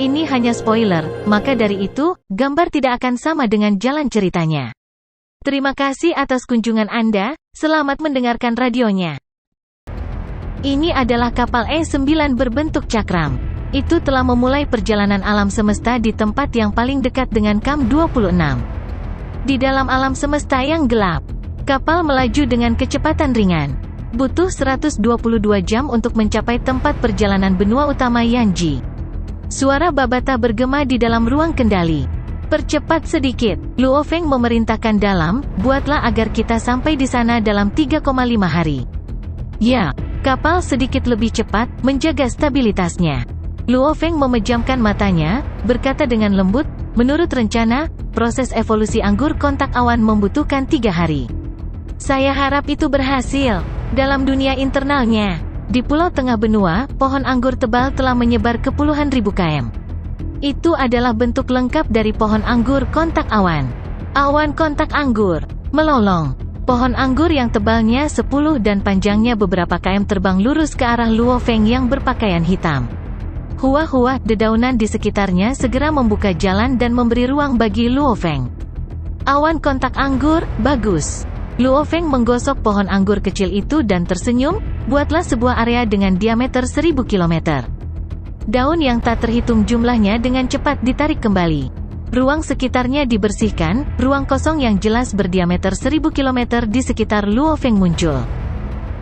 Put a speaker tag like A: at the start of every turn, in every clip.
A: ini hanya spoiler, maka dari itu, gambar tidak akan sama dengan jalan ceritanya. Terima kasih atas kunjungan Anda, selamat mendengarkan radionya. Ini adalah kapal E9 berbentuk cakram. Itu telah memulai perjalanan alam semesta di tempat yang paling dekat dengan KAM 26. Di dalam alam semesta yang gelap, kapal melaju dengan kecepatan ringan. Butuh 122 jam untuk mencapai tempat perjalanan benua utama Yanji. Suara Babata bergema di dalam ruang kendali. Percepat sedikit, Luo Feng memerintahkan dalam, buatlah agar kita sampai di sana dalam 3,5 hari. Ya, kapal sedikit lebih cepat, menjaga stabilitasnya. Luo Feng memejamkan matanya, berkata dengan lembut, menurut rencana, proses evolusi anggur kontak awan membutuhkan 3 hari. Saya harap itu berhasil. Dalam dunia internalnya, di pulau tengah benua, pohon anggur tebal telah menyebar ke puluhan ribu km. Itu adalah bentuk lengkap dari pohon anggur kontak awan. Awan kontak anggur, melolong. Pohon anggur yang tebalnya 10 dan panjangnya beberapa km terbang lurus ke arah Luo Feng yang berpakaian hitam. Hua-hua, dedaunan di sekitarnya segera membuka jalan dan memberi ruang bagi Luo Feng. Awan kontak anggur, bagus. Luo Feng menggosok pohon anggur kecil itu dan tersenyum, buatlah sebuah area dengan diameter 1000 km. Daun yang tak terhitung jumlahnya dengan cepat ditarik kembali. Ruang sekitarnya dibersihkan, ruang kosong yang jelas berdiameter 1000 km di sekitar Luo Feng muncul.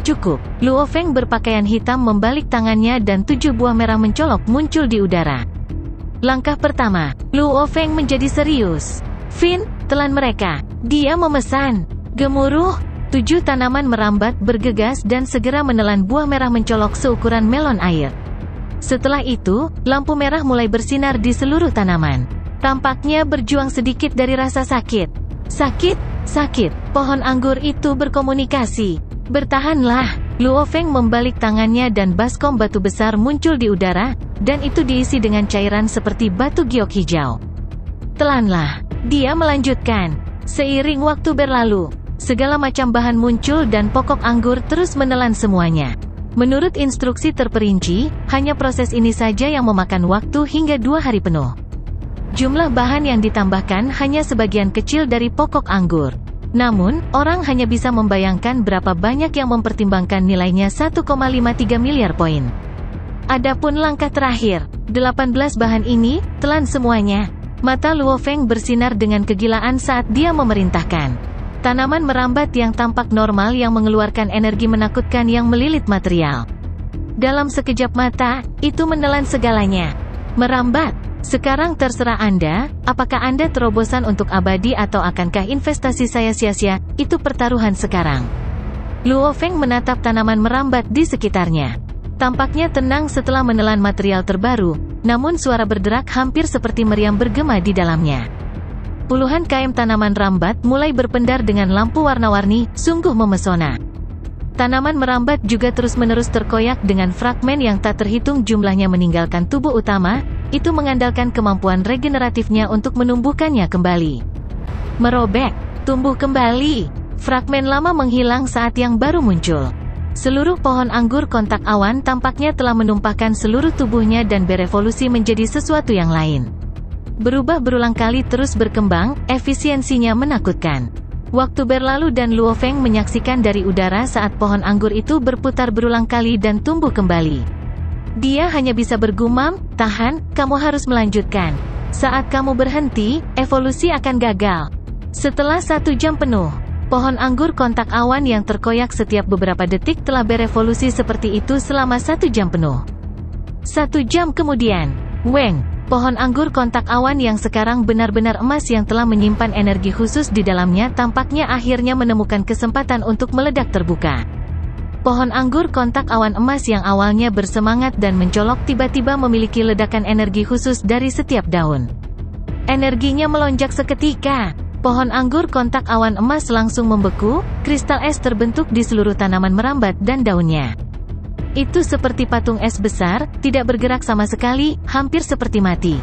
A: Cukup, Luo Feng berpakaian hitam membalik tangannya dan 7 buah merah mencolok muncul di udara. Langkah pertama, Luo Feng menjadi serius. Fin, telan mereka. Dia memesan. Gemuruh, 7 tanaman merambat bergegas dan segera menelan buah merah mencolok seukuran melon air. Setelah itu, lampu merah mulai bersinar di seluruh tanaman. Tampaknya berjuang sedikit dari rasa sakit. Sakit. Pohon anggur itu berkomunikasi. Bertahanlah. Luo Feng membalik tangannya dan baskom batu besar muncul di udara, dan itu diisi dengan cairan seperti batu giok hijau. Telanlah. Dia melanjutkan. Seiring waktu berlalu, segala macam bahan muncul dan pokok anggur terus menelan semuanya. Menurut instruksi terperinci, hanya proses ini saja yang memakan waktu hingga 2 hari penuh. Jumlah bahan yang ditambahkan hanya sebagian kecil dari pokok anggur. Namun, orang hanya bisa membayangkan berapa banyak yang mempertimbangkan nilainya 1,53 miliar poin. Adapun langkah terakhir, 18 bahan ini, telan semuanya. Mata Luo Feng bersinar dengan kegilaan saat dia memerintahkan. Tanaman merambat yang tampak normal yang mengeluarkan energi menakutkan yang melilit material. Dalam sekejap mata, itu menelan segalanya. Merambat. Sekarang terserah Anda, apakah Anda terobosan untuk abadi atau akankah investasi saya sia-sia, itu pertaruhan sekarang. Luo Feng menatap tanaman merambat di sekitarnya. Tampaknya tenang setelah menelan material terbaru, namun suara berderak hampir seperti meriam bergema di dalamnya. Puluhan km tanaman rambat mulai berpendar dengan lampu warna-warni, sungguh memesona. Tanaman merambat juga terus-menerus terkoyak dengan fragmen yang tak terhitung jumlahnya meninggalkan tubuh utama, itu mengandalkan kemampuan regeneratifnya untuk menumbuhkannya kembali. Merobek, tumbuh kembali. Fragmen lama menghilang saat yang baru muncul. Seluruh pohon anggur kontak awan tampaknya telah menumpahkan seluruh tubuhnya dan berevolusi menjadi sesuatu yang lain. Berubah berulang kali terus berkembang, efisiensinya menakutkan. Waktu berlalu dan Luo Feng menyaksikan dari udara saat pohon anggur itu berputar berulang kali dan tumbuh kembali. Dia hanya bisa bergumam, tahan, kamu harus melanjutkan. Saat kamu berhenti, evolusi akan gagal. Setelah 1 jam penuh, pohon anggur kontak awan yang terkoyak setiap beberapa detik telah berevolusi seperti itu selama 1 jam penuh. 1 jam kemudian, Weng, pohon anggur kontak awan yang sekarang benar-benar emas yang telah menyimpan energi khusus di dalamnya tampaknya akhirnya menemukan kesempatan untuk meledak terbuka. Pohon anggur kontak awan emas yang awalnya bersemangat dan mencolok tiba-tiba memiliki ledakan energi khusus dari setiap daun. Energinya melonjak seketika. Pohon anggur kontak awan emas langsung membeku, kristal es terbentuk di seluruh tanaman merambat dan daunnya. Itu seperti patung es besar, tidak bergerak sama sekali, hampir seperti mati.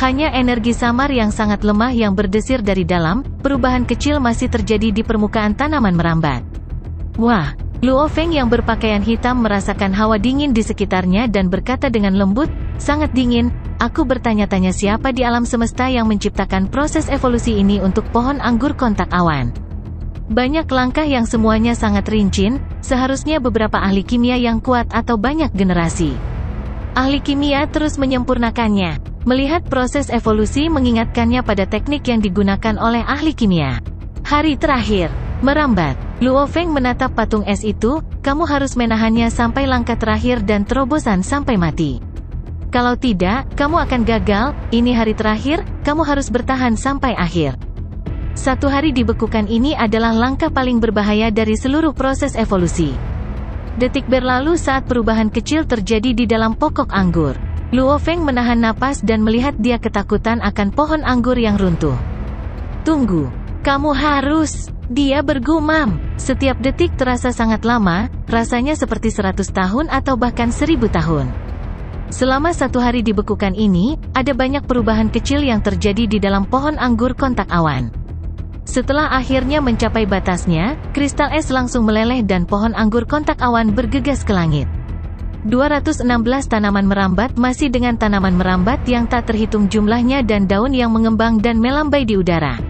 A: Hanya energi samar yang sangat lemah yang berdesir dari dalam, perubahan kecil masih terjadi di permukaan tanaman merambat. Wah, Luo Feng yang berpakaian hitam merasakan hawa dingin di sekitarnya dan berkata dengan lembut, sangat dingin, Aku bertanya-tanya siapa di alam semesta yang menciptakan proses evolusi ini untuk pohon anggur kontak awan. Banyak langkah yang semuanya sangat rinci, seharusnya beberapa ahli kimia yang kuat atau banyak generasi. Ahli kimia terus menyempurnakannya. Melihat proses evolusi mengingatkannya pada teknik yang digunakan oleh ahli kimia. Hari terakhir, merambat. Luo Feng menatap patung es itu, kamu harus menahannya sampai langkah terakhir dan terobosan sampai mati. Kalau tidak, kamu akan gagal, ini hari terakhir, kamu harus bertahan sampai akhir. Satu hari dibekukan ini adalah langkah paling berbahaya dari seluruh proses evolusi. Detik berlalu saat perubahan kecil terjadi di dalam pokok anggur. Luo Feng menahan napas dan melihat dia ketakutan akan pohon anggur yang runtuh. Tunggu, kamu harus... Dia bergumam. Setiap detik terasa sangat lama, rasanya seperti 100 tahun atau bahkan 1000 tahun. Selama satu hari dibekukan ini, ada banyak perubahan kecil yang terjadi di dalam pohon anggur kontak awan. Setelah akhirnya mencapai batasnya, kristal es langsung meleleh dan pohon anggur kontak awan bergegas ke langit. 216 tanaman merambat masih dengan tanaman merambat yang tak terhitung jumlahnya dan daun yang mengembang dan melambai di udara.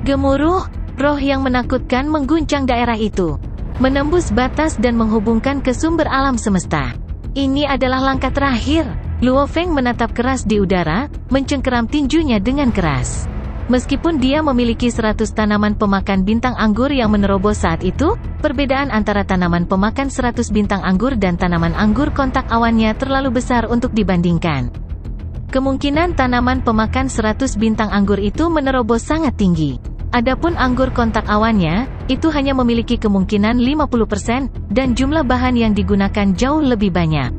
A: Gemuruh, roh yang menakutkan mengguncang daerah itu. Menembus batas dan menghubungkan ke sumber alam semesta. Ini adalah langkah terakhir. Luo Feng menatap keras di udara, mencengkeram tinjunya dengan keras. Meskipun dia memiliki 100 tanaman pemakan bintang anggur yang menerobos saat itu, perbedaan antara tanaman pemakan 100 bintang anggur dan tanaman anggur kontak awannya terlalu besar untuk dibandingkan. Kemungkinan tanaman pemakan 100 bintang anggur itu menerobos sangat tinggi. Adapun anggur kontak awannya, itu hanya memiliki kemungkinan 50%, dan jumlah bahan yang digunakan jauh lebih banyak.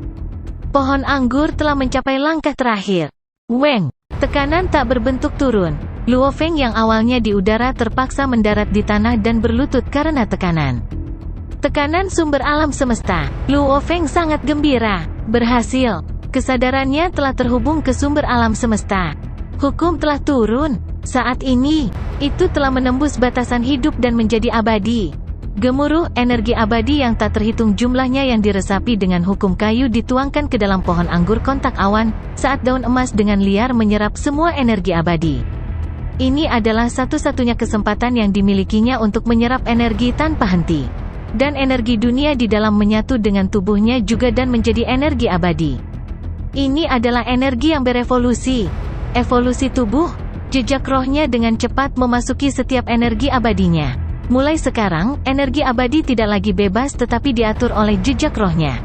A: Pohon anggur telah mencapai langkah terakhir. Weng, tekanan tak berbentuk turun. Luo Feng yang awalnya di udara terpaksa mendarat di tanah dan berlutut karena tekanan. Tekanan sumber alam semesta. Luo Feng sangat gembira. Berhasil. Kesadarannya telah terhubung ke sumber alam semesta. Hukum telah turun. Saat ini, itu telah menembus batasan hidup dan menjadi abadi. Gemuruh, energi abadi yang tak terhitung jumlahnya yang diresapi dengan hukum kayu dituangkan ke dalam pohon anggur kontak awan, saat daun emas dengan liar menyerap semua energi abadi. Ini adalah satu-satunya kesempatan yang dimilikinya untuk menyerap energi tanpa henti. Dan energi dunia di dalam menyatu dengan tubuhnya juga dan menjadi energi abadi. Ini adalah energi yang berevolusi. Evolusi tubuh. Jejak rohnya dengan cepat memasuki setiap energi abadinya. Mulai sekarang, energi abadi tidak lagi bebas tetapi diatur oleh jejak rohnya.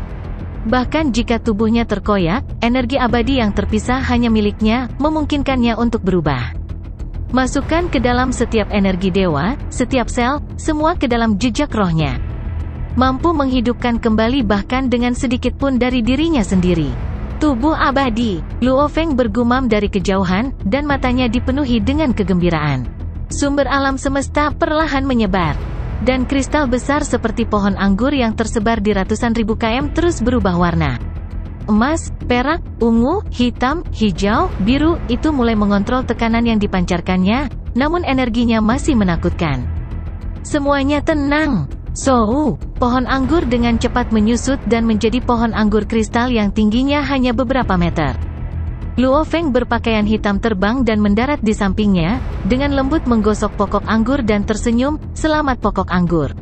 A: Bahkan jika tubuhnya terkoyak, energi abadi yang terpisah hanya miliknya, memungkinkannya untuk berubah. Masukkan ke dalam setiap energi dewa, setiap sel, semua ke dalam jejak rohnya. Mampu menghidupkan kembali bahkan dengan sedikit pun dari dirinya sendiri. Tubuh abadi. Luo Feng bergumam dari kejauhan, dan matanya dipenuhi dengan kegembiraan. Sumber alam semesta perlahan menyebar. Dan kristal besar seperti pohon anggur yang tersebar di ratusan ribu km terus berubah warna. Emas, perak, ungu, hitam, hijau, biru, itu mulai mengontrol tekanan yang dipancarkannya, namun energinya masih menakutkan. Semuanya tenang. Pohon anggur dengan cepat menyusut dan menjadi pohon anggur kristal yang tingginya hanya beberapa meter. Luo Feng berpakaian hitam terbang dan mendarat di sampingnya, dengan lembut menggosok pokok anggur dan tersenyum, "Selamat pokok anggur."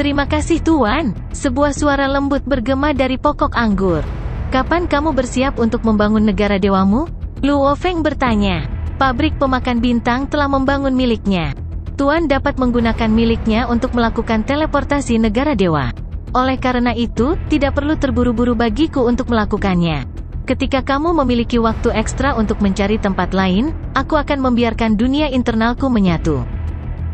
A: "Terima kasih Tuan." Sebuah suara lembut bergema dari pokok anggur. "Kapan kamu bersiap untuk membangun negara dewamu?" Luo Feng bertanya. "Pabrik pemakan bintang telah membangun miliknya. Tuan dapat menggunakan miliknya untuk melakukan teleportasi negara dewa. Oleh karena itu, tidak perlu terburu-buru bagiku untuk melakukannya. Ketika kamu memiliki waktu ekstra untuk mencari tempat lain, aku akan membiarkan dunia internalku menyatu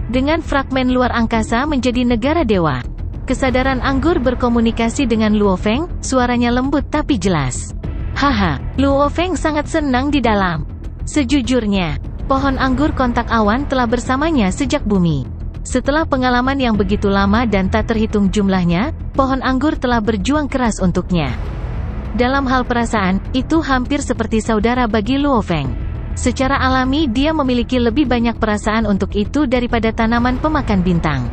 A: dengan fragmen luar angkasa menjadi negara dewa." Kesadaran anggur berkomunikasi dengan Luo Feng, suaranya lembut tapi jelas. "Haha." Luo Feng sangat senang di dalam. Sejujurnya, pohon anggur kontak awan telah bersamanya sejak bumi. Setelah pengalaman yang begitu lama dan tak terhitung jumlahnya, pohon anggur telah berjuang keras untuknya. Dalam hal perasaan, itu hampir seperti saudara bagi Luo Feng. Secara alami dia memiliki lebih banyak perasaan untuk itu daripada tanaman pemakan bintang.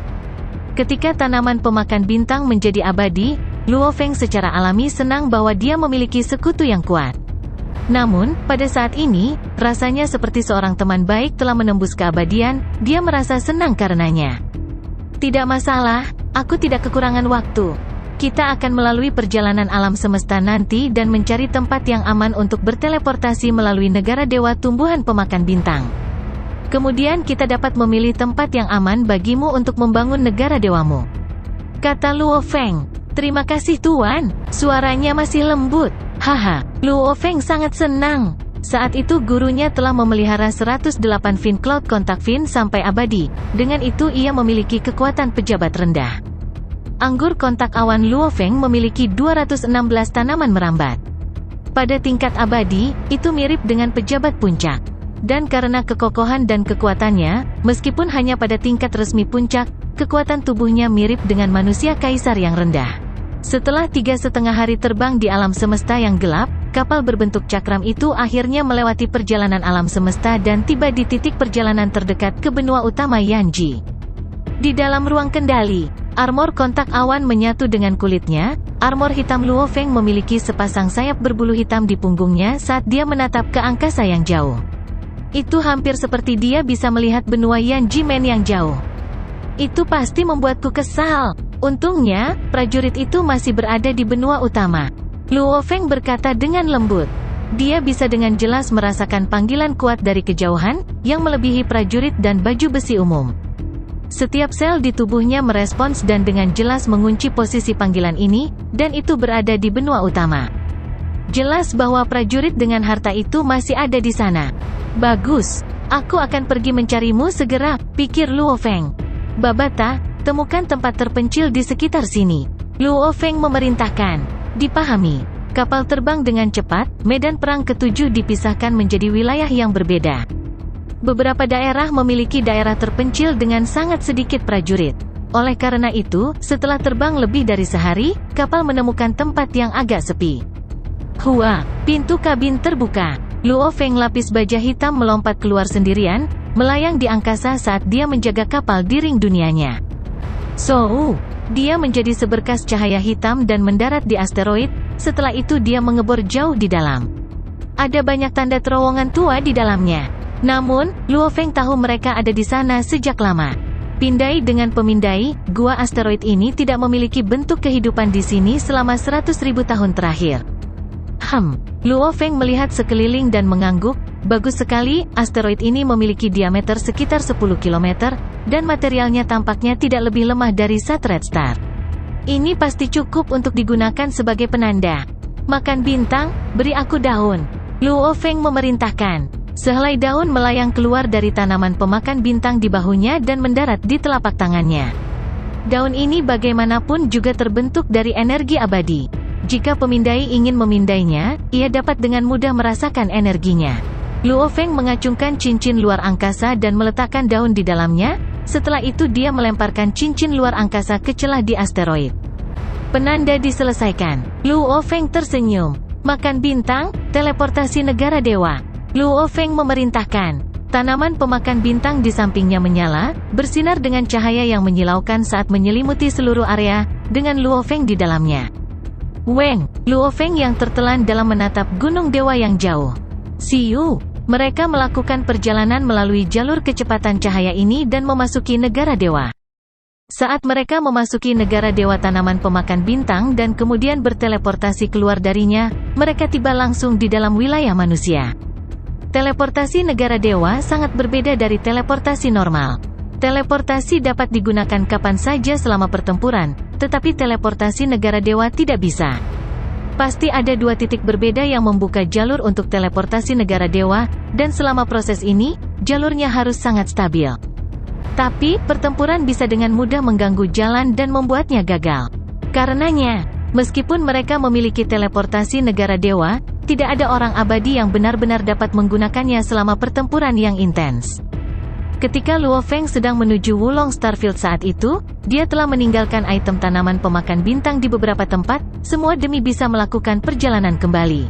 A: Ketika tanaman pemakan bintang menjadi abadi, Luo Feng secara alami senang bahwa dia memiliki sekutu yang kuat. Namun, pada saat ini, rasanya seperti seorang teman baik telah menembus keabadian, dia merasa senang karenanya. Tidak masalah, aku tidak kekurangan waktu. Kita akan melalui perjalanan alam semesta nanti dan mencari tempat yang aman untuk berteleportasi melalui negara dewa tumbuhan pemakan bintang. Kemudian kita dapat memilih tempat yang aman bagimu untuk membangun negara dewamu. Kata Luo Feng. Terima kasih Tuan, suaranya masih lembut. Haha, Luo Feng sangat senang. Saat itu gurunya telah memelihara 108 Fin Cloud Kontak Fin sampai abadi. Dengan itu ia memiliki kekuatan pejabat rendah. Anggur kontak awan Luo Feng memiliki 216 tanaman merambat. Pada tingkat abadi, itu mirip dengan pejabat puncak. Dan karena kekokohan dan kekuatannya, meskipun hanya pada tingkat resmi puncak, kekuatan tubuhnya mirip dengan manusia kaisar yang rendah. Setelah 3,5 hari terbang di alam semesta yang gelap, kapal berbentuk cakram itu akhirnya melewati perjalanan alam semesta dan tiba di titik perjalanan terdekat ke benua utama Yanji. Di dalam ruang kendali, armor kontak awan menyatu dengan kulitnya. Armor hitam Luo Feng memiliki sepasang sayap berbulu hitam di punggungnya saat dia menatap ke angkasa yang jauh. Itu hampir seperti dia bisa melihat benua Yanji Men yang jauh. Itu pasti membuatku kesal. Untungnya, prajurit itu masih berada di benua utama. Luo Feng berkata dengan lembut. Dia bisa dengan jelas merasakan panggilan kuat dari kejauhan, yang melebihi prajurit dan baju besi umum. Setiap sel di tubuhnya merespons dan dengan jelas mengunci posisi panggilan ini, dan itu berada di benua utama. Jelas bahwa prajurit dengan harta itu masih ada di sana. Bagus, aku akan pergi mencarimu segera, pikir Luo Feng. Babata, temukan tempat terpencil di sekitar sini. Luo Feng memerintahkan. Dipahami. Kapal terbang dengan cepat, medan perang ke-7 dipisahkan menjadi wilayah yang berbeda. Beberapa daerah memiliki daerah terpencil dengan sangat sedikit prajurit. Oleh karena itu, setelah terbang lebih dari sehari, kapal menemukan tempat yang agak sepi. Hua, pintu kabin terbuka. Luo Feng lapis baja hitam melompat keluar sendirian, melayang di angkasa saat dia menjaga kapal di ring dunianya. Dia menjadi seberkas cahaya hitam dan mendarat di asteroid, setelah itu dia mengebor jauh di dalam. Ada banyak tanda terowongan tua di dalamnya. Namun, Luo Feng tahu mereka ada di sana sejak lama. Pindai dengan pemindai, gua asteroid ini tidak memiliki bentuk kehidupan di sini selama 100.000 tahun terakhir. Luo Feng melihat sekeliling dan mengangguk. Bagus sekali, asteroid ini memiliki diameter sekitar 10 km, dan materialnya tampaknya tidak lebih lemah dari satu red star. Ini pasti cukup untuk digunakan sebagai penanda. Makan bintang, beri aku daun. Luo Feng memerintahkan. Sehelai daun melayang keluar dari tanaman pemakan bintang di bahunya dan mendarat di telapak tangannya. Daun ini bagaimanapun juga terbentuk dari energi abadi. Jika pemindai ingin memindainya, ia dapat dengan mudah merasakan energinya. Luo Feng mengacungkan cincin luar angkasa dan meletakkan daun di dalamnya. Setelah itu dia melemparkan cincin luar angkasa ke celah di asteroid. Penanda diselesaikan. Luo Feng tersenyum. Makan bintang, teleportasi negara dewa. Luo Feng memerintahkan. Tanaman pemakan bintang di sampingnya menyala, bersinar dengan cahaya yang menyilaukan saat menyelimuti seluruh area, dengan Luo Feng di dalamnya. Luo Feng yang tertelan dalam menatap gunung dewa yang jauh. Siu, mereka melakukan perjalanan melalui jalur kecepatan cahaya ini dan memasuki negara dewa. Saat mereka memasuki negara dewa tanaman pemakan bintang dan kemudian berteleportasi keluar darinya, mereka tiba langsung di dalam wilayah manusia. Teleportasi negara dewa sangat berbeda dari teleportasi normal. Teleportasi dapat digunakan kapan saja selama pertempuran, tetapi teleportasi negara dewa tidak bisa. Pasti ada dua titik berbeda yang membuka jalur untuk teleportasi negara dewa, dan selama proses ini, jalurnya harus sangat stabil. Tapi, pertempuran bisa dengan mudah mengganggu jalan dan membuatnya gagal. Karenanya, meskipun mereka memiliki teleportasi negara dewa, tidak ada orang abadi yang benar-benar dapat menggunakannya selama pertempuran yang intens. Ketika Luo Feng sedang menuju Wulong Starfield saat itu, dia telah meninggalkan item tanaman pemakan bintang di beberapa tempat, semua demi bisa melakukan perjalanan kembali.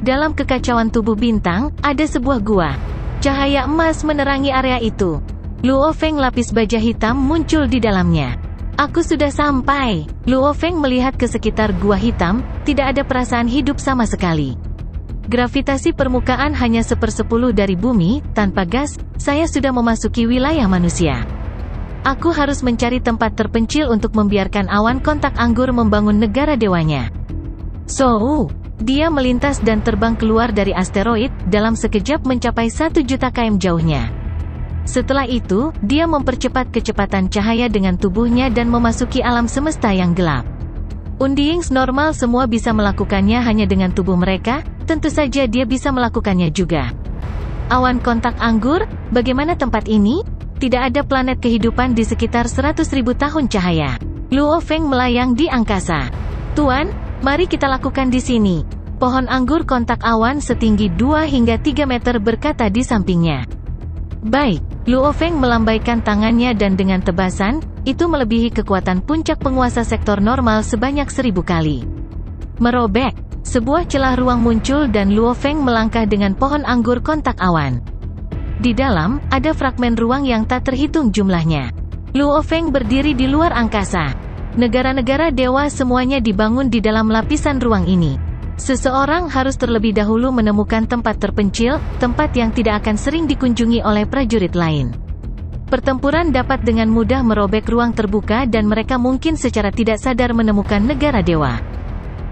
A: Dalam kekacauan tubuh bintang, ada sebuah gua. Cahaya emas menerangi area itu. Luo Feng lapis baja hitam muncul di dalamnya. Aku sudah sampai. Luo Feng melihat ke sekitar gua hitam, tidak ada perasaan hidup sama sekali. Gravitasi permukaan hanya 1/10 dari bumi, tanpa gas, saya sudah memasuki wilayah manusia. Aku harus mencari tempat terpencil untuk membiarkan awan kontak anggur membangun negara dewanya. So, dia melintas dan terbang keluar dari asteroid, dalam sekejap mencapai 1 juta km jauhnya. Setelah itu, dia mempercepat kecepatan cahaya dengan tubuhnya dan memasuki alam semesta yang gelap. Undiings normal semua bisa melakukannya hanya dengan tubuh mereka, tentu saja dia bisa melakukannya juga. Awan kontak anggur, bagaimana tempat ini? Tidak ada planet kehidupan di sekitar 100.000 tahun cahaya. Luo Feng melayang di angkasa. Tuan, mari kita lakukan di sini. Pohon anggur kontak awan setinggi 2 hingga 3 meter berkata di sampingnya. Baik, Luo Feng melambaikan tangannya dan dengan tebasan, itu melebihi kekuatan puncak penguasa sektor normal sebanyak 1000 kali. Merobek, sebuah celah ruang muncul dan Luo Feng melangkah dengan pohon anggur kontak awan. Di dalam, ada fragmen ruang yang tak terhitung jumlahnya. Luo Feng berdiri di luar angkasa. Negara-negara dewa semuanya dibangun di dalam lapisan ruang ini. Seseorang harus terlebih dahulu menemukan tempat terpencil, tempat yang tidak akan sering dikunjungi oleh prajurit lain. Pertempuran dapat dengan mudah merobek ruang terbuka dan mereka mungkin secara tidak sadar menemukan negara dewa.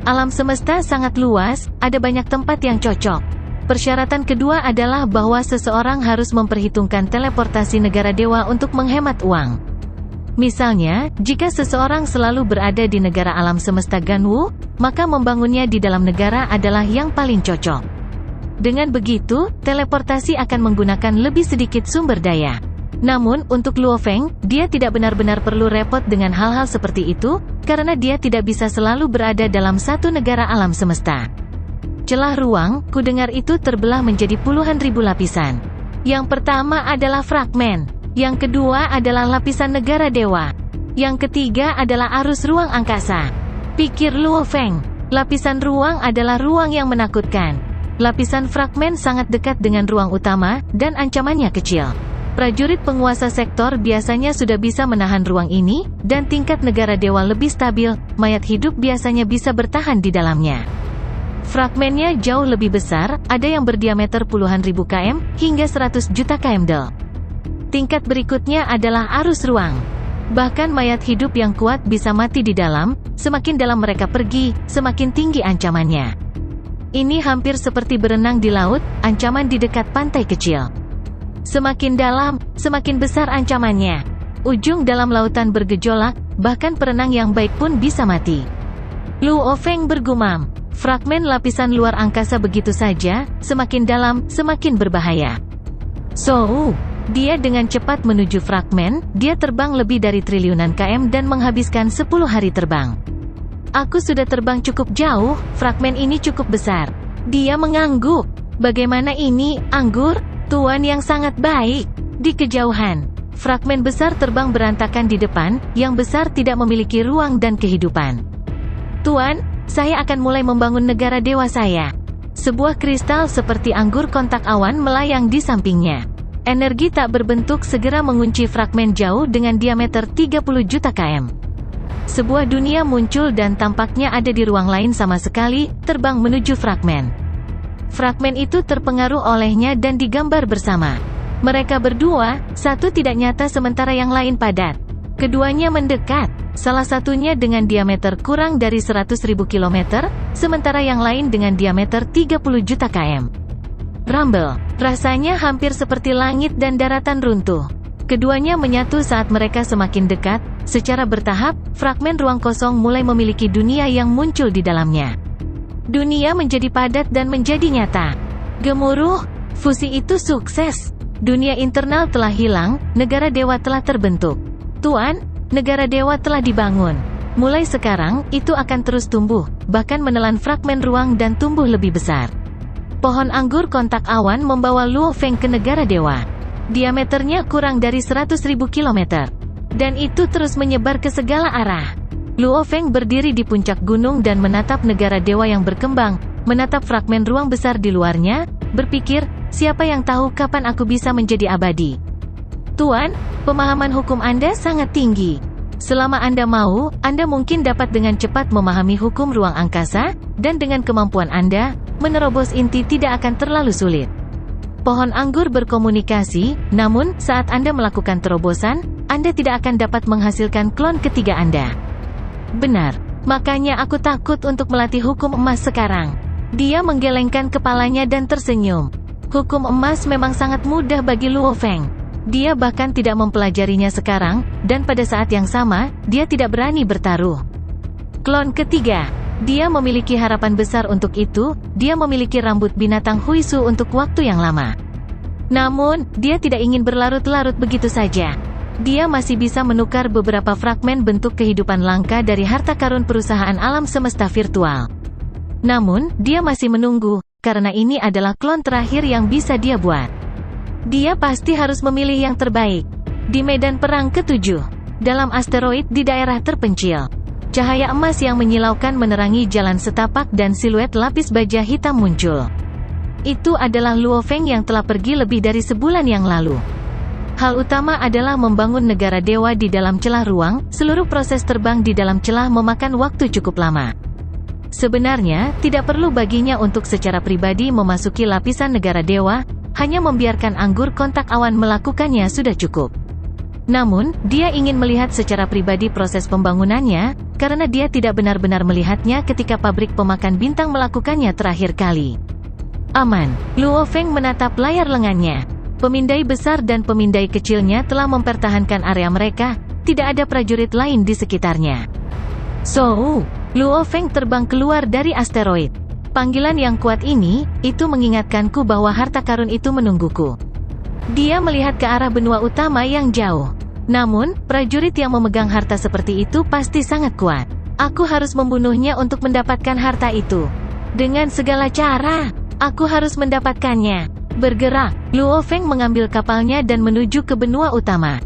A: Alam semesta sangat luas, ada banyak tempat yang cocok. Persyaratan kedua adalah bahwa seseorang harus memperhitungkan teleportasi negara dewa untuk menghemat uang. Misalnya, jika seseorang selalu berada di negara alam semesta Ganwu, maka membangunnya di dalam negara adalah yang paling cocok. Dengan begitu, teleportasi akan menggunakan lebih sedikit sumber daya. Namun, untuk Luo Feng, dia tidak benar-benar perlu repot dengan hal-hal seperti itu, karena dia tidak bisa selalu berada dalam satu negara alam semesta. Celah ruang, kudengar itu terbelah menjadi puluhan ribu lapisan. Yang pertama adalah fragmen. Yang kedua adalah lapisan negara dewa. Yang ketiga adalah arus ruang angkasa. Pikir Luo Feng, lapisan ruang adalah ruang yang menakutkan. Lapisan fragmen sangat dekat dengan ruang utama, dan ancamannya kecil. Prajurit penguasa sektor biasanya sudah bisa menahan ruang ini, dan tingkat negara dewa lebih stabil, mayat hidup biasanya bisa bertahan di dalamnya. Fragmennya jauh lebih besar, ada yang berdiameter puluhan ribu km, hingga 100 juta km. Tingkat berikutnya adalah arus ruang. Bahkan mayat hidup yang kuat bisa mati di dalam, semakin dalam mereka pergi, semakin tinggi ancamannya. Ini hampir seperti berenang di laut, ancaman di dekat pantai kecil. Semakin dalam, semakin besar ancamannya. Ujung dalam lautan bergejolak, bahkan perenang yang baik pun bisa mati. Luo Feng bergumam, fragmen lapisan luar angkasa begitu saja, semakin dalam, semakin berbahaya. So, dia dengan cepat menuju fragmen, dia terbang lebih dari triliunan km dan menghabiskan 10 hari terbang. Aku sudah terbang cukup jauh, fragmen ini cukup besar. Dia mengangguk. Bagaimana ini, anggur? Tuan yang sangat baik. Di kejauhan, fragmen besar terbang berantakan di depan, yang besar tidak memiliki ruang dan kehidupan. Tuan, saya akan mulai membangun negara dewa saya. Sebuah kristal seperti anggur kontak awan melayang di sampingnya. Energi tak berbentuk segera mengunci fragmen jauh dengan diameter 30 juta km. Sebuah dunia muncul dan tampaknya ada di ruang lain sama sekali, terbang menuju fragmen. Fragmen itu terpengaruh olehnya dan digambar bersama. Mereka berdua, satu tidak nyata sementara yang lain padat. Keduanya mendekat, salah satunya dengan diameter kurang dari 100.000 km, sementara yang lain dengan diameter 30 juta km. Rumble, rasanya hampir seperti langit dan daratan runtuh. Keduanya menyatu saat mereka semakin dekat, secara bertahap, fragmen ruang kosong mulai memiliki dunia yang muncul di dalamnya. Dunia menjadi padat dan menjadi nyata. Gemuruh, fusi itu sukses. Dunia internal telah hilang, negara dewa telah terbentuk. Tuan, negara dewa telah dibangun. Mulai sekarang, itu akan terus tumbuh, bahkan menelan fragmen ruang dan tumbuh lebih besar. Pohon anggur kontak awan membawa Luo Feng ke negara dewa. Diameternya kurang dari 100.000 km. Dan itu terus menyebar ke segala arah. Luo Feng berdiri di puncak gunung dan menatap negara dewa yang berkembang, menatap fragmen ruang besar di luarnya, berpikir, siapa yang tahu kapan aku bisa menjadi abadi. Tuan, pemahaman hukum Anda sangat tinggi. Selama Anda mau, Anda mungkin dapat dengan cepat memahami hukum ruang angkasa, dan dengan kemampuan Anda, menerobos inti tidak akan terlalu sulit. Pohon anggur berkomunikasi, namun saat Anda melakukan terobosan, Anda tidak akan dapat menghasilkan klon ketiga Anda. Benar, makanya aku takut untuk melatih hukum emas sekarang. Dia menggelengkan kepalanya dan tersenyum. Hukum emas memang sangat mudah bagi Luo Feng. Dia bahkan tidak mempelajarinya sekarang, dan pada saat yang sama, dia tidak berani bertaruh. Klon ketiga. Dia memiliki harapan besar untuk itu, dia memiliki rambut binatang Huisu untuk waktu yang lama. Namun, dia tidak ingin berlarut-larut begitu saja. Dia masih bisa menukar beberapa fragmen bentuk kehidupan langka dari harta karun perusahaan alam semesta virtual. Namun, dia masih menunggu, karena ini adalah klon terakhir yang bisa dia buat. Dia pasti harus memilih yang terbaik. Di medan perang ke-7, dalam asteroid di daerah terpencil, cahaya emas yang menyilaukan menerangi jalan setapak dan siluet lapis baja hitam muncul. Itu adalah Luo Feng yang telah pergi lebih dari sebulan yang lalu. Hal utama adalah membangun negara dewa di dalam celah ruang. Seluruh proses terbang di dalam celah memakan waktu cukup lama. Sebenarnya, tidak perlu baginya untuk secara pribadi memasuki lapisan negara dewa, hanya membiarkan anggur kontak awan melakukannya sudah cukup. Namun, dia ingin melihat secara pribadi proses pembangunannya, karena dia tidak benar-benar melihatnya ketika pabrik pemakan bintang melakukannya terakhir kali. Aman, Luo Feng menatap layar lengannya. Pemindai besar dan pemindai kecilnya telah mempertahankan area mereka, tidak ada prajurit lain di sekitarnya. So, Luo Feng terbang keluar dari asteroid. Panggilan yang kuat ini, itu mengingatkanku bahwa harta karun itu menungguku. Dia melihat ke arah benua utama yang jauh. Namun, prajurit yang memegang harta seperti itu pasti sangat kuat. Aku harus membunuhnya untuk mendapatkan harta itu. Dengan segala cara, aku harus mendapatkannya. Bergerak, Luo Feng mengambil kapalnya dan menuju ke benua utama.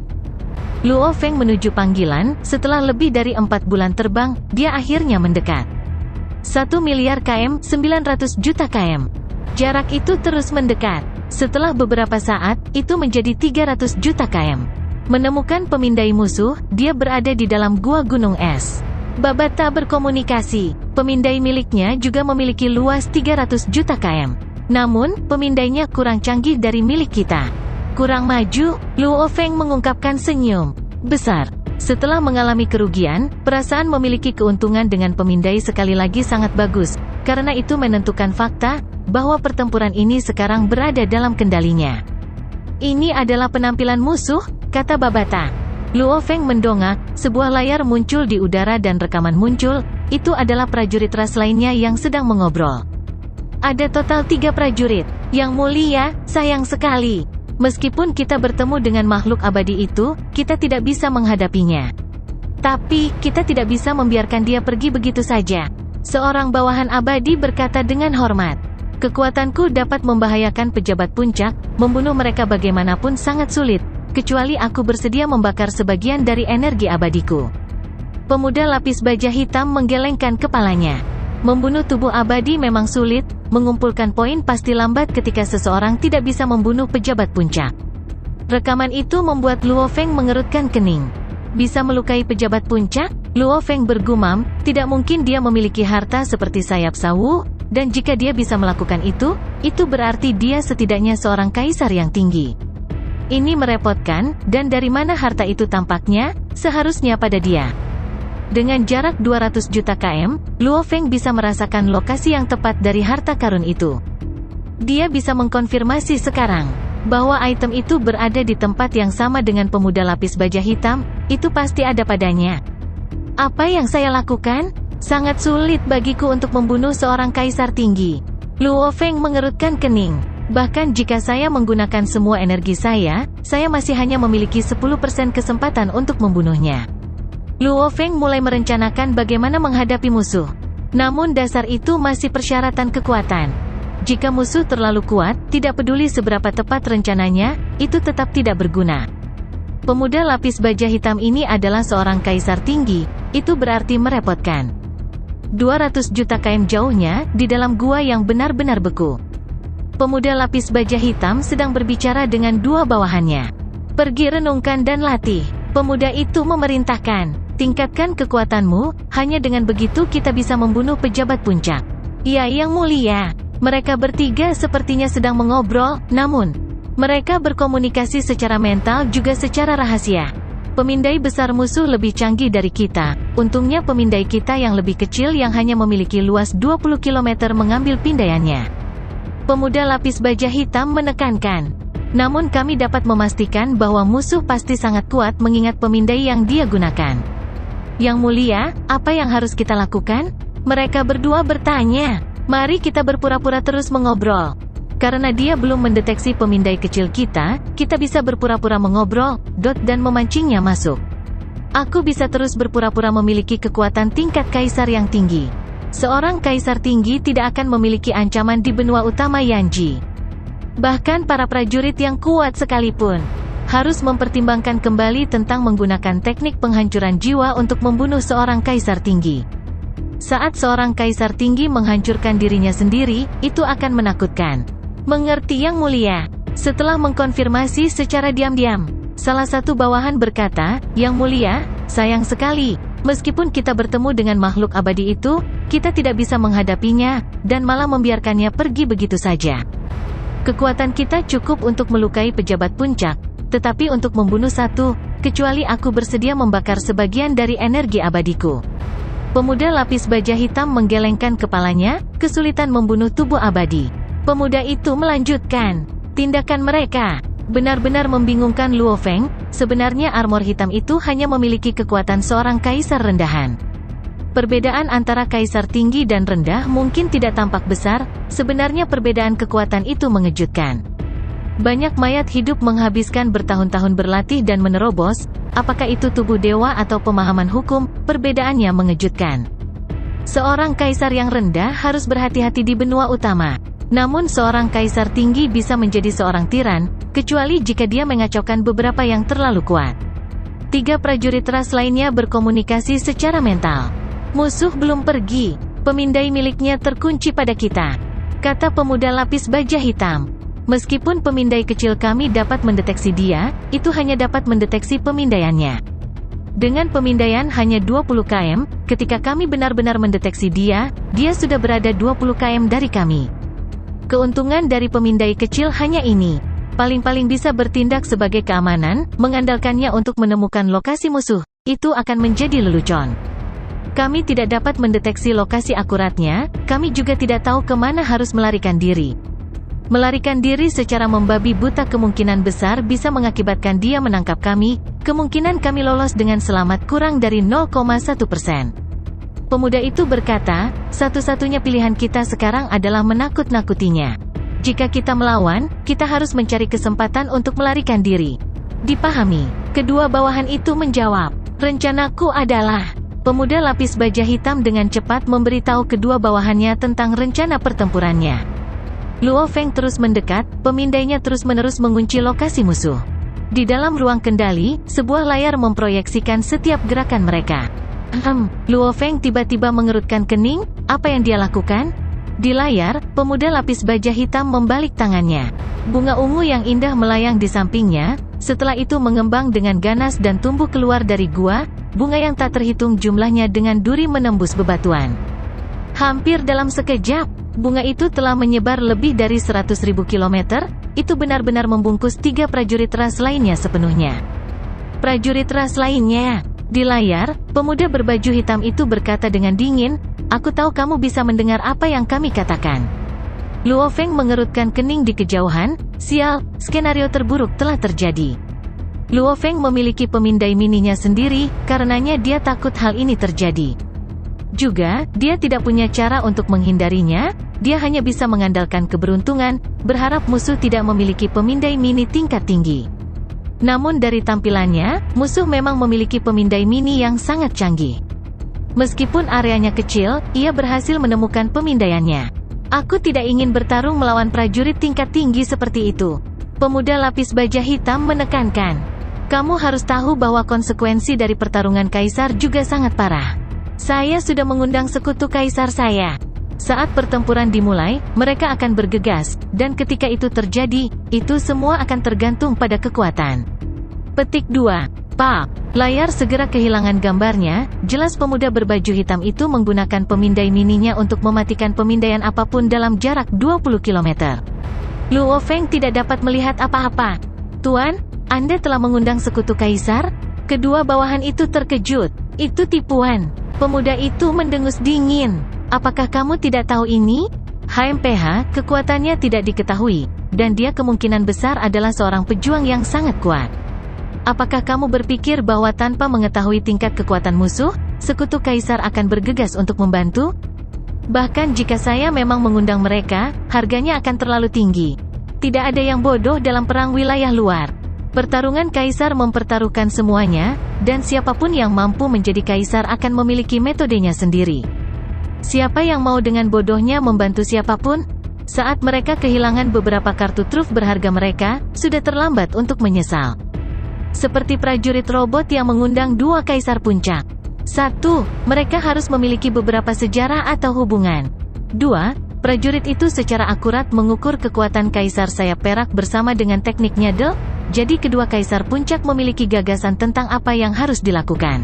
A: Luo Feng menuju panggilan. Setelah lebih dari 4 bulan terbang, dia akhirnya mendekat. 1 miliar km, 900 juta km. Jarak itu terus mendekat. Setelah beberapa saat, itu menjadi 300 juta km. Menemukan pemindai musuh, dia berada di dalam gua gunung es. Babata berkomunikasi. Pemindai miliknya juga memiliki luas 300 juta km. Namun, pemindainya kurang canggih dari milik kita. Kurang maju, Luo Feng mengungkapkan senyum besar. Setelah mengalami kerugian, perasaan memiliki keuntungan dengan pemindai sekali lagi sangat bagus, karena itu menentukan fakta bahwa pertempuran ini sekarang berada dalam kendalinya. Ini adalah penampilan musuh, kata Babata. Luo Feng mendongak, sebuah layar muncul di udara dan rekaman muncul. Itu adalah prajurit ras lainnya yang sedang mengobrol. Ada total 3 prajurit. Yang mulia, sayang sekali. Meskipun kita bertemu dengan makhluk abadi itu, kita tidak bisa menghadapinya. Tapi, kita tidak bisa membiarkan dia pergi begitu saja. Seorang bawahan abadi berkata dengan hormat. Kekuatanku dapat membahayakan pejabat puncak, membunuh mereka bagaimanapun sangat sulit, kecuali aku bersedia membakar sebagian dari energi abadiku. Pemuda lapis baja hitam menggelengkan kepalanya. Membunuh tubuh abadi memang sulit, mengumpulkan poin pasti lambat ketika seseorang tidak bisa membunuh pejabat puncak. Rekaman itu membuat Luo Feng mengerutkan kening. Bisa melukai pejabat puncak? Luo Feng bergumam, tidak mungkin dia memiliki harta seperti sayap sawu, dan jika dia bisa melakukan itu berarti dia setidaknya seorang kaisar yang tinggi. Ini merepotkan, dan dari mana harta itu tampaknya, seharusnya pada dia. Dengan jarak 200 juta km, Luo Feng bisa merasakan lokasi yang tepat dari harta karun itu. Dia bisa mengkonfirmasi sekarang bahwa item itu berada di tempat yang sama dengan pemuda lapis baja hitam, itu pasti ada padanya. Apa yang saya lakukan? Sangat sulit bagiku untuk membunuh seorang kaisar tinggi. Luo Feng mengerutkan kening. Bahkan jika saya menggunakan semua energi saya masih hanya memiliki 10% kesempatan untuk membunuhnya. Luo Feng mulai merencanakan bagaimana menghadapi musuh. Namun dasar itu masih persyaratan kekuatan. Jika musuh terlalu kuat, tidak peduli seberapa tepat rencananya, itu tetap tidak berguna. Pemuda lapis baja hitam ini adalah seorang kaisar tinggi, itu berarti merepotkan. 200 juta km jauhnya, di dalam gua yang benar-benar beku. Pemuda lapis baja hitam sedang berbicara dengan 2 bawahannya. Pergi renungkan dan latih. Pemuda itu memerintahkan. Tingkatkan kekuatanmu, hanya dengan begitu kita bisa membunuh pejabat puncak. Ya yang mulia. Mereka bertiga sepertinya sedang mengobrol, namun mereka berkomunikasi secara mental juga secara rahasia. Pemindai besar musuh lebih canggih dari kita. Untungnya pemindai kita yang lebih kecil yang hanya memiliki luas 20 km mengambil pindaiannya. Pemuda lapis baja hitam menekankan. Namun kami dapat memastikan bahwa musuh pasti sangat kuat mengingat pemindai yang dia gunakan. Yang mulia, apa yang harus kita lakukan? Mereka berdua bertanya. Mari kita berpura-pura terus mengobrol. Karena dia belum mendeteksi pemindai kecil kita bisa berpura-pura mengobrol, dan memancingnya masuk. Aku bisa terus berpura-pura memiliki kekuatan tingkat kaisar yang tinggi. Seorang kaisar tinggi tidak akan memiliki ancaman di benua utama Yanji. Bahkan para prajurit yang kuat sekalipun harus mempertimbangkan kembali tentang menggunakan teknik penghancuran jiwa untuk membunuh seorang kaisar tinggi. Saat seorang kaisar tinggi menghancurkan dirinya sendiri, itu akan menakutkan. Mengerti Yang Mulia? Setelah mengkonfirmasi secara diam-diam, salah satu bawahan berkata, Yang Mulia, sayang sekali, meskipun kita bertemu dengan makhluk abadi itu, kita tidak bisa menghadapinya, dan malah membiarkannya pergi begitu saja. Kekuatan kita cukup untuk melukai pejabat puncak, tetapi untuk membunuh satu, kecuali aku bersedia membakar sebagian dari energi abadiku. Pemuda lapis baja hitam menggelengkan kepalanya, kesulitan membunuh tubuh abadi. Pemuda itu melanjutkan, tindakan mereka benar-benar membingungkan Luo Feng. Sebenarnya armor hitam itu hanya memiliki kekuatan seorang kaisar rendahan. Perbedaan antara kaisar tinggi dan rendah mungkin tidak tampak besar, sebenarnya perbedaan kekuatan itu mengejutkan. Banyak mayat hidup menghabiskan bertahun-tahun berlatih dan menerobos, apakah itu tubuh dewa atau pemahaman hukum, perbedaannya mengejutkan. Seorang kaisar yang rendah harus berhati-hati di benua utama. Namun seorang kaisar tinggi bisa menjadi seorang tiran, kecuali jika dia mengacaukan beberapa yang terlalu kuat. 3 prajurit ras lainnya berkomunikasi secara mental. Musuh belum pergi, pemindai miliknya terkunci pada kita, kata pemuda lapis baja hitam. Meskipun pemindai kecil kami dapat mendeteksi dia, itu hanya dapat mendeteksi pemindaiannya. Dengan pemindaian hanya 20 km, ketika kami benar-benar mendeteksi dia sudah berada 20 km dari kami. Keuntungan dari pemindai kecil hanya ini. Paling-paling bisa bertindak sebagai keamanan, mengandalkannya untuk menemukan lokasi musuh. Itu akan menjadi lelucon. Kami tidak dapat mendeteksi lokasi akuratnya, kami juga tidak tahu kemana harus melarikan diri. Melarikan diri secara membabi buta kemungkinan besar bisa mengakibatkan dia menangkap kami, kemungkinan kami lolos dengan selamat kurang dari 0,1%. Pemuda itu berkata, satu-satunya pilihan kita sekarang adalah menakut-nakutinya. Jika kita melawan, kita harus mencari kesempatan untuk melarikan diri. Dipahami? Kedua bawahan itu menjawab, rencanaku adalah... Pemuda lapis baja hitam dengan cepat memberitahu kedua bawahannya tentang rencana pertempurannya. Luo Feng terus mendekat, pemindainya terus-menerus mengunci lokasi musuh. Di dalam ruang kendali, sebuah layar memproyeksikan setiap gerakan mereka. Luo Feng tiba-tiba mengerutkan kening, apa yang dia lakukan? Di layar, pemuda lapis baja hitam membalik tangannya. Bunga ungu yang indah melayang di sampingnya, setelah itu mengembang dengan ganas dan tumbuh keluar dari gua, bunga yang tak terhitung jumlahnya dengan duri menembus bebatuan. Hampir dalam sekejap, bunga itu telah menyebar lebih dari 100.000 kilometer, itu benar-benar membungkus 3 prajurit ras lainnya sepenuhnya. Prajurit ras lainnya. Di layar, pemuda berbaju hitam itu berkata dengan dingin, aku tahu kamu bisa mendengar apa yang kami katakan. Luo Feng mengerutkan kening di kejauhan, sial, skenario terburuk telah terjadi. Luo Feng memiliki pemindai mininya sendiri, karenanya dia takut hal ini terjadi. Juga, dia tidak punya cara untuk menghindarinya, dia hanya bisa mengandalkan keberuntungan, berharap musuh tidak memiliki pemindai mini tingkat tinggi. Namun dari tampilannya, musuh memang memiliki pemindai mini yang sangat canggih. Meskipun areanya kecil, ia berhasil menemukan pemindaiannya. Aku tidak ingin bertarung melawan prajurit tingkat tinggi seperti itu. Pemuda lapis baja hitam menekankan. Kamu harus tahu bahwa konsekuensi dari pertarungan kaisar juga sangat parah. Saya sudah mengundang sekutu kaisar saya. Saat pertempuran dimulai, mereka akan bergegas, dan ketika itu terjadi, itu semua akan tergantung pada kekuatan. Petik 2. Pak. Layar segera kehilangan gambarnya. Jelas pemuda berbaju hitam itu menggunakan pemindai mininya untuk mematikan pemindaian apapun dalam jarak 20 km. Luo Feng tidak dapat melihat apa-apa. Tuan, Anda telah mengundang sekutu kaisar? Kedua bawahan itu terkejut. Itu tipuan. Pemuda itu mendengus dingin. Apakah kamu tidak tahu ini? HMPH, kekuatannya tidak diketahui, dan dia kemungkinan besar adalah seorang pejuang yang sangat kuat. Apakah kamu berpikir bahwa tanpa mengetahui tingkat kekuatan musuh, sekutu kaisar akan bergegas untuk membantu? Bahkan jika saya memang mengundang mereka, harganya akan terlalu tinggi. Tidak ada yang bodoh dalam perang wilayah luar. Pertarungan kaisar mempertaruhkan semuanya, dan siapapun yang mampu menjadi kaisar akan memiliki metodenya sendiri. Siapa yang mau dengan bodohnya membantu siapapun? Saat mereka kehilangan beberapa kartu truf berharga mereka, sudah terlambat untuk menyesal. Seperti prajurit robot yang mengundang dua kaisar puncak. 1. Mereka harus memiliki beberapa sejarah atau hubungan. 2. Prajurit itu secara akurat mengukur kekuatan kaisar sayap perak bersama dengan teknik nyadel, jadi kedua kaisar puncak memiliki gagasan tentang apa yang harus dilakukan.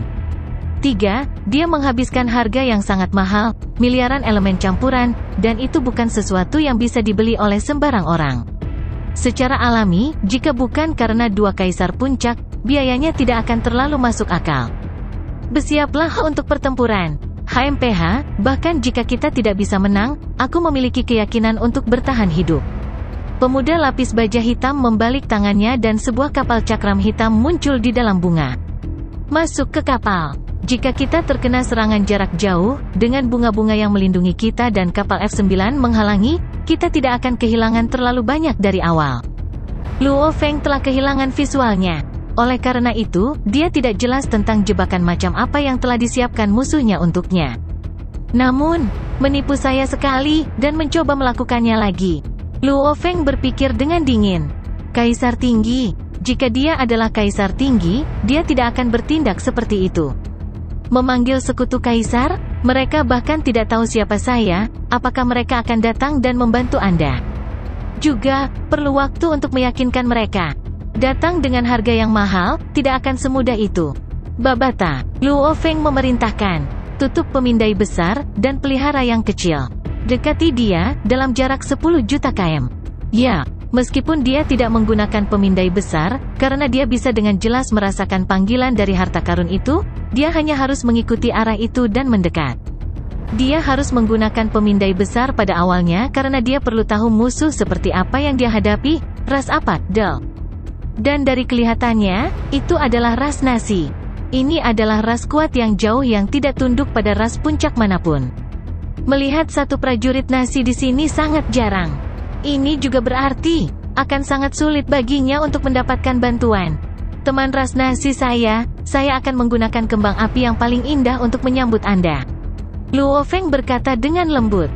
A: 3. Dia menghabiskan harga yang sangat mahal, miliaran elemen campuran, dan itu bukan sesuatu yang bisa dibeli oleh sembarang orang. Secara alami, jika bukan karena dua kaisar puncak, biayanya tidak akan terlalu masuk akal. Bersiaplah untuk pertempuran. HMPH, bahkan jika kita tidak bisa menang, aku memiliki keyakinan untuk bertahan hidup. Pemuda lapis baja hitam membalik tangannya dan sebuah kapal cakram hitam muncul di dalam bunga. Masuk ke kapal. Jika kita terkena serangan jarak jauh, dengan bunga-bunga yang melindungi kita dan kapal F9 menghalangi, kita tidak akan kehilangan terlalu banyak dari awal. Luo Feng telah kehilangan visualnya. Oleh karena itu, dia tidak jelas tentang jebakan macam apa yang telah disiapkan musuhnya untuknya. Namun, menipu saya sekali, dan mencoba melakukannya lagi. Luo Feng berpikir dengan dingin. Kaisar tinggi. Jika dia adalah kaisar tinggi, dia tidak akan bertindak seperti itu. Memanggil sekutu kaisar, mereka bahkan tidak tahu siapa saya, apakah mereka akan datang dan membantu Anda. Juga, perlu waktu untuk meyakinkan mereka. Datang dengan harga yang mahal, tidak akan semudah itu. Babata, Luo Feng memerintahkan. Tutup pemindai besar, dan pelihara yang kecil. Dekati dia, dalam jarak 10 juta km. Ya. Meskipun dia tidak menggunakan pemindai besar, karena dia bisa dengan jelas merasakan panggilan dari harta karun itu, dia hanya harus mengikuti arah itu dan mendekat. Dia harus menggunakan pemindai besar pada awalnya karena dia perlu tahu musuh seperti apa yang dia hadapi, ras apa, Del. Dan dari kelihatannya, itu adalah ras nasi. Ini adalah ras kuat yang jauh yang tidak tunduk pada ras puncak manapun. Melihat satu prajurit nasi di sini sangat jarang. Ini juga berarti, akan sangat sulit baginya untuk mendapatkan bantuan. Teman ras nasi saya akan menggunakan kembang api yang paling indah untuk menyambut Anda. Luo Feng berkata dengan lembut.